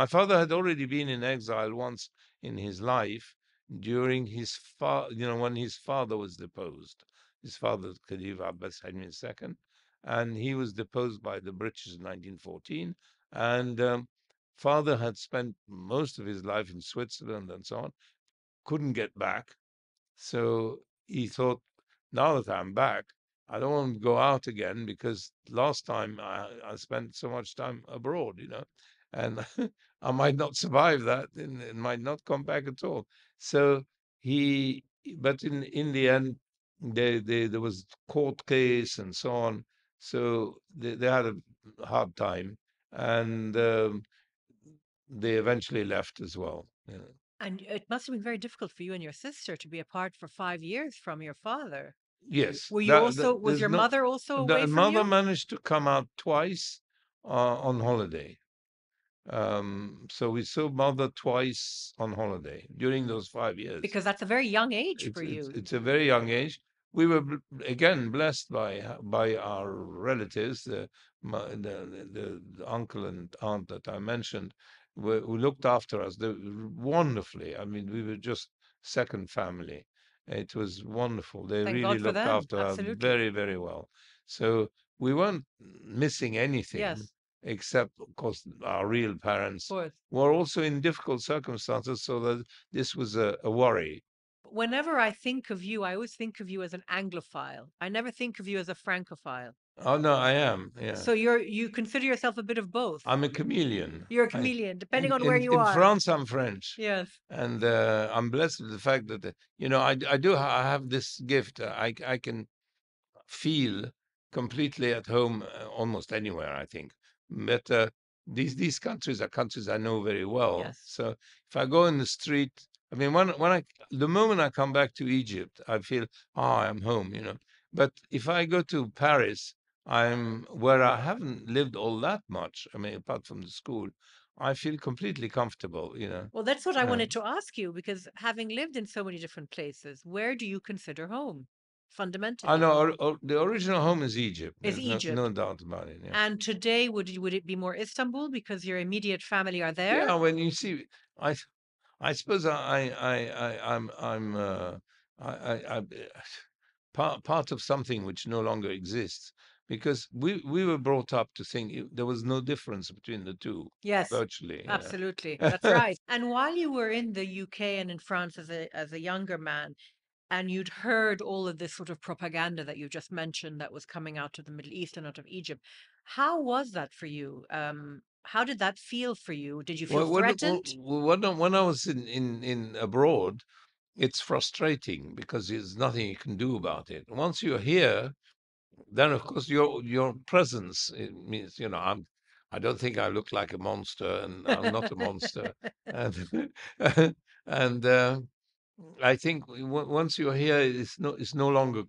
My father had already been in exile once in his life during when his father was deposed. His father, Khalifa Abbas Hilmi II, and he was deposed by the British in 1914. And father had spent most of his life in Switzerland and so on, couldn't get back. So he thought, now that I'm back, I don't want to go out again because last time I spent so much time abroad, and I might not survive that and it might not come back at all. So but in the end, there was court case and so on. So they had a hard time, and they eventually left as well. And it must have been very difficult for you and your sister to be apart for 5 years from your father. Yes, Were you that also, was there's your no. mother also away The from mother you? managed to come out twice on holiday. So we saw mother twice on holiday during those 5 years. Because that's a very young age for It's you. it's a very young age. We were again blessed by our relatives, the uncle and aunt that I mentioned, who looked after us wonderfully. I mean, we were just second family. It was wonderful. They Thank really God for looked them. after us Absolutely. very, very well. So we weren't missing anything, Yes, except, of course, our real of parents course. were also in difficult circumstances, so that this was a worry. Whenever I think of you, I always think of you as an Anglophile. I never think of you as a Francophile. Oh no, I am. Yeah, So you consider yourself a bit of both. I'm a chameleon. You're a I chameleon, depending in on where in you in are. France, I'm French, Yes. and I'm blessed with the fact that I have this gift. I can feel completely at home almost anywhere, I think. But these countries are countries I know very well. Yes. So if I go in the street, I mean, the moment I come back to Egypt, I feel, I'm home. But if I go to Paris, I'm where I haven't lived all that much. I mean, apart from the school, I feel completely comfortable. Well, that's what I Uh, wanted to ask you because having lived in so many different places, where do you consider home I fundamentally? know the original home is Egypt. Is There's no Egypt. doubt about it. Yeah. And today, would it be more Istanbul because your immediate family are there? Yeah, when you see, I I suppose I part of something which no longer exists, because we were brought up to think there was no difference between the two, Yes, virtually. absolutely. That's right. And while you were in the UK and in France as a younger man, and you'd heard all of this sort of propaganda that you just mentioned that was coming out of the Middle East and out of Egypt, how was that for you? How did that feel for you? Did you feel Well, threatened? when I was in abroad, it's frustrating because there's nothing you can do about it. Once you're here, then of course your presence, it means, I don't think I look like a monster, and I'm not a monster. And and I think once you're here, it's no longer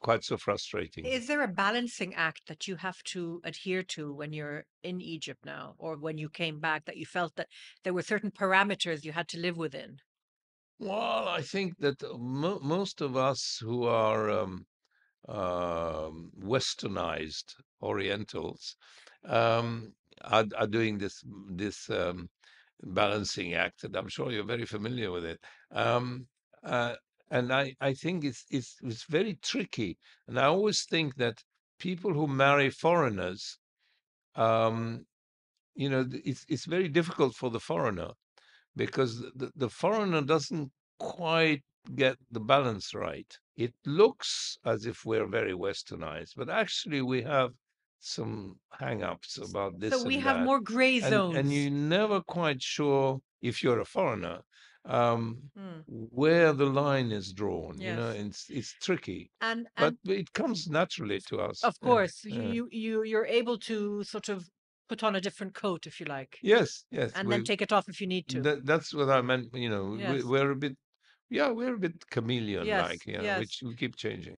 quite so frustrating. Is there a balancing act that you have to adhere to when you're in Egypt now, or when you came back, that you felt that there were certain parameters you had to live within? Well, I think that most of us who are westernized Orientals are doing this balancing act, and I'm sure you're very familiar with it. Um, uh, and I think it's very tricky. And I always think that people who marry foreigners, um, it's very difficult for the foreigner, because the foreigner doesn't quite get the balance right. It looks as if we're very westernized, but actually we have some hang-ups about So this we and have that. more gray And zones. you're never quite sure, if you're a foreigner, Hmm. where the line is drawn. Yes. And it's tricky, but And it comes naturally to us. of Yeah, course, yeah. you're able to sort of put on a different coat if you like, Yes, yes. and then take it off if you need to. That's what I meant. Yes. We're a bit, yeah, we're a bit chameleon Yes. like, Yes. which we keep changing.